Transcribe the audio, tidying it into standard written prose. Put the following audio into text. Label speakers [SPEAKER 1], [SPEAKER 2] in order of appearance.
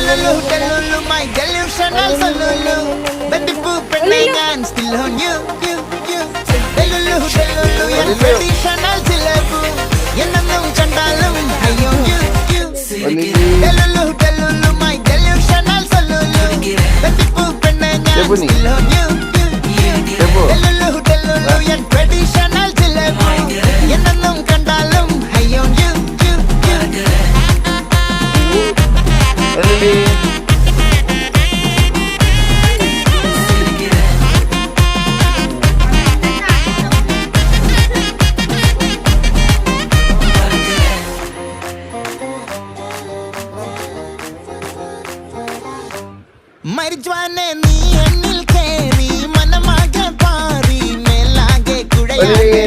[SPEAKER 1] Delulu, delulu, my delusional solulu. Baby poop and I'm still on you, you, you. Delulu, delulu, your traditional jilabu. Yenannum chandalum, I on you, you. Delulu, delulu, my delusional solulu. Baby poop and I'm still on you, you, you. Delulu, delulu, your traditional jilabu. Yenannum chandalum, I on you, you, you. മരിജ്വാനെ നീ എന്നിൽ കേറി മനമാകെ പാറി മേലാകെ കുഴയാകെ